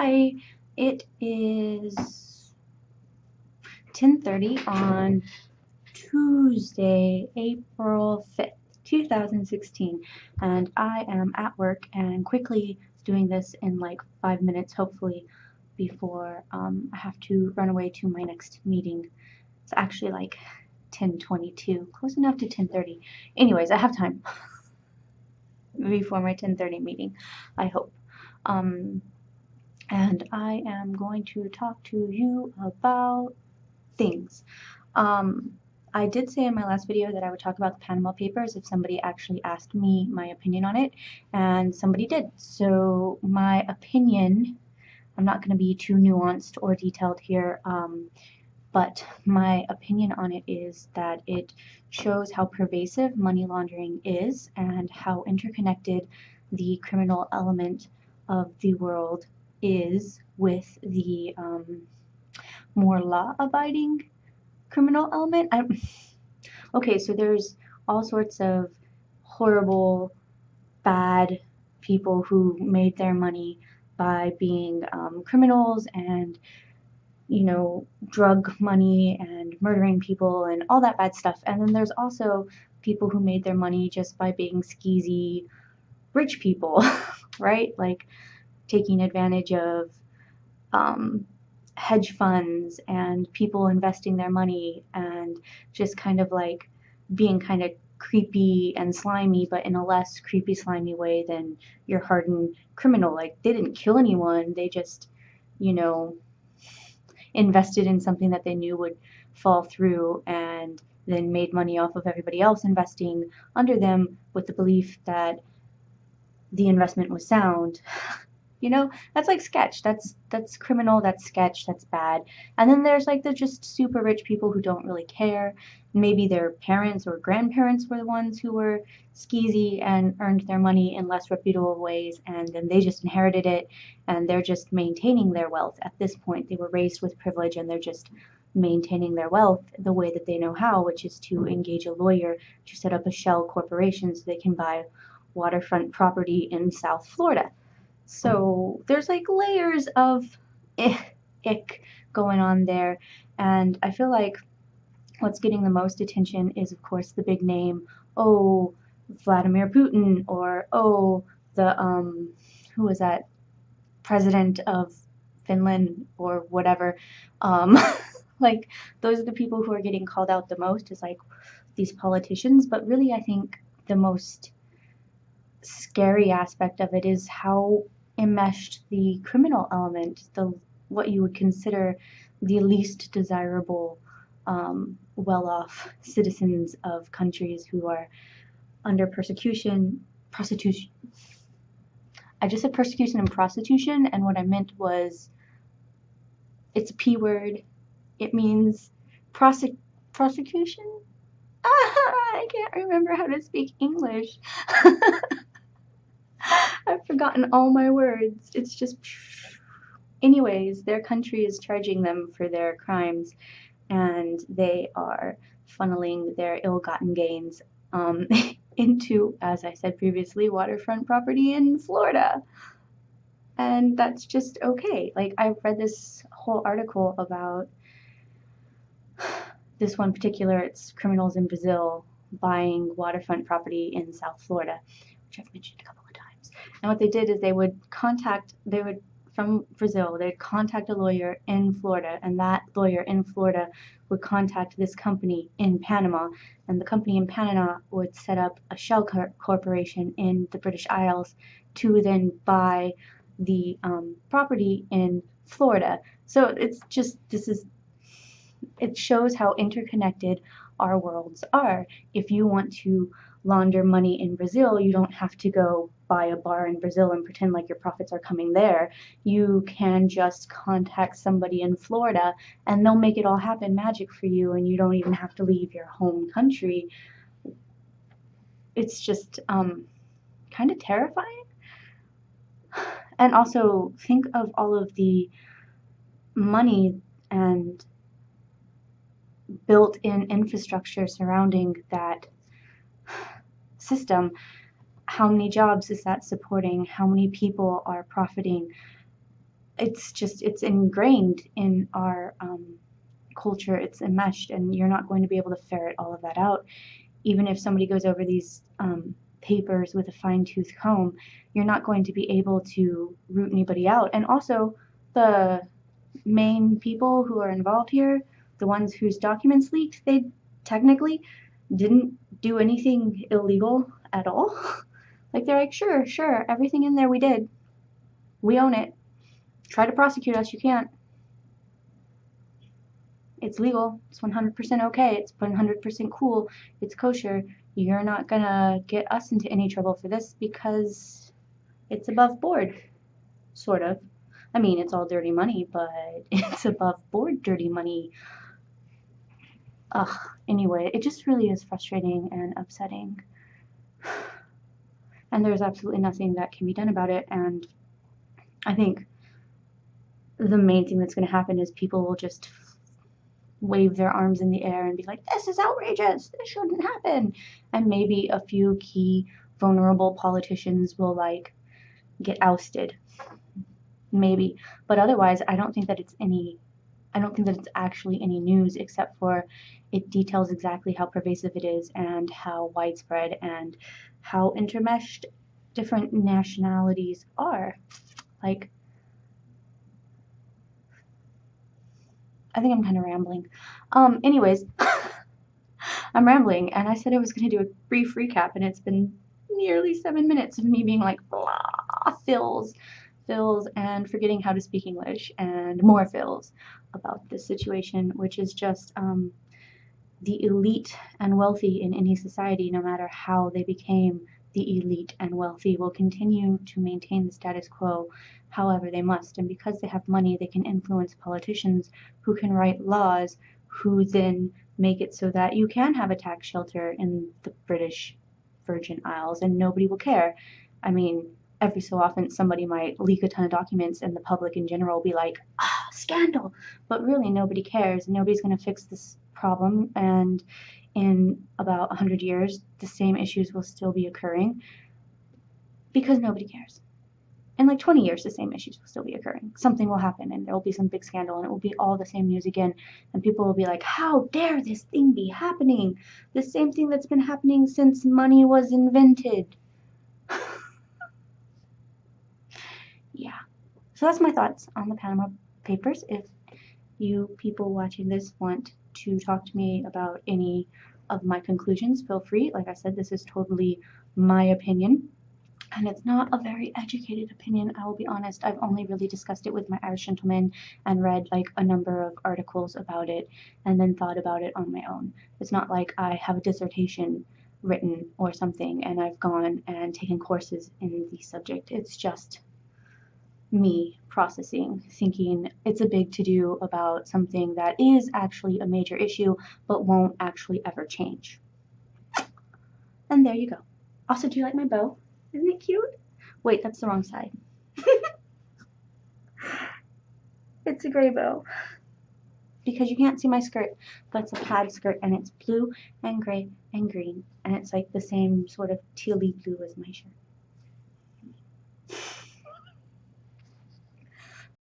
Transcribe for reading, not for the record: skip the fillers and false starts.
Hi, it is 10:30 on Tuesday, April 5th, 2016, and I am at work and quickly doing this in like 5 minutes, hopefully, before I have to run away to my next meeting. It's actually like 10:22, close enough to 10:30. Anyways, I have time before my 10:30 meeting, I hope. And I am going to talk to you about things. I did say in my last video that I would talk about the Panama Papers if somebody actually asked me my opinion on it, and somebody did. So my opinion, I'm not going to be too nuanced or detailed here, but my opinion on it is that it shows how pervasive money laundering is and how interconnected the criminal element of the world is with the more law-abiding criminal element. Okay, so there's all sorts of horrible, bad people who made their money by being criminals and, you know, drug money and murdering people and all that bad stuff. And then there's also people who made their money just by being skeezy rich people, right? Like taking advantage of hedge funds and people investing their money and just kind of like being kind of creepy and slimy, but in a less creepy, slimy way than your hardened criminal. Like they didn't kill anyone, they just, you know, invested in something that they knew would fall through and then made money off of everybody else investing under them with the belief that the investment was sound. You know, that's like sketch. That's criminal, that's sketch, that's bad. And then there's like the just super rich people who don't really care. Maybe their parents or grandparents were the ones who were skeezy and earned their money in less reputable ways, and then they just inherited it and they're just maintaining their wealth at this point. They were raised with privilege and they're just maintaining their wealth the way that they know how, which is to engage a lawyer to set up a shell corporation so they can buy waterfront property in South Florida. So there's like layers of ick going on there, and I feel like what's getting the most attention is, of course, the big name, oh, Vladimir Putin, or oh, the who was that, president of Finland or whatever. Like those are the people who are getting called out the most, is like these politicians. But really, I think the most scary aspect of it is how enmeshed the criminal element, the what you would consider the least desirable well-off citizens of countries who are under prostitution. I just said persecution and prostitution, and what I meant was, it's a P word. It means prosecution? I can't remember how to speak English. I've forgotten all my words. It's just... Anyways, their country is charging them for their crimes, and they are funneling their ill-gotten gains into, as I said previously, waterfront property in Florida. And that's just okay. Like, I've read this whole article about this one particular, it's criminals in Brazil buying waterfront property in South Florida, which I've mentioned a couple of times. And what they did is from Brazil, they'd contact a lawyer in Florida, and that lawyer in Florida would contact this company in Panama, and the company in Panama would set up a shell corporation in the British Isles to then buy the property in Florida. So it's just, it shows how interconnected our worlds are. If you want to launder money in Brazil, you don't have to go buy a bar in Brazil and pretend like your profits are coming there. You can just contact somebody in Florida and they'll make it all happen magic for you, and you don't even have to leave your home country. It's just kind of terrifying. And also think of all of the money and built-in infrastructure surrounding that system. How many jobs is that supporting? How many people are profiting it's ingrained in our culture. It's enmeshed, and you're not going to be able to ferret all of that out. Even if somebody goes over these papers with a fine-tooth comb, you're not going to be able to root anybody out. And also, the main people who are involved here, the ones whose documents leaked, they technically didn't do anything illegal at all. Like, they're like, sure, everything in there we did. We own it. Try to prosecute us, you can't. It's legal. It's 100% okay. It's 100% cool. It's kosher. You're not gonna get us into any trouble for this because it's above board, sort of. I mean, it's all dirty money, but it's above board dirty money. Ugh, anyway, it just really is frustrating and upsetting. And there's absolutely nothing that can be done about it. And I think the main thing that's going to happen is people will just wave their arms in the air and be like, this is outrageous, this shouldn't happen. And maybe a few key vulnerable politicians will like get ousted. Maybe. But otherwise, I don't think that it's actually any news, except for it details exactly how pervasive it is and how widespread and how intermeshed different nationalities are. Like, I think I'm kind of rambling. Anyways, I'm rambling, and I said I was going to do a brief recap, and it's been nearly 7 minutes of me being like, blah, fills, and forgetting how to speak English, and more fills about this situation, which is just the elite and wealthy in any society, no matter how they became the elite and wealthy, will continue to maintain the status quo however they must. And because they have money, they can influence politicians who can write laws who then make it so that you can have a tax shelter in the British Virgin Isles and nobody will care. I mean, every so often somebody might leak a ton of documents and the public in general will be like, scandal. But really nobody cares. Nobody's going to fix this problem, and in about 100 years the same issues will still be occurring because nobody cares. In like 20 years the same issues will still be occurring. Something will happen and there will be some big scandal and it will be all the same news again, and people will be like, how dare this thing be happening, the same thing that's been happening since money was invented. Yeah, so that's my thoughts on the Panama Papers. If you people watching this want to talk to me about any of my conclusions, feel free. Like I said, this is totally my opinion, and it's not a very educated opinion, I will be honest. I've only really discussed it with my Irish gentleman and read like a number of articles about it and then thought about it on my own. It's not like I have a dissertation written or something and I've gone and taken courses in the subject. It's just me processing, thinking it's a big to-do about something that is actually a major issue but won't actually ever change. And there you go. Also, do you like my bow? Isn't it cute? Wait, that's the wrong side. It's a gray bow. Because you can't see my skirt, but it's a plaid skirt and it's blue and gray and green. And it's like the same sort of tealy blue as my shirt.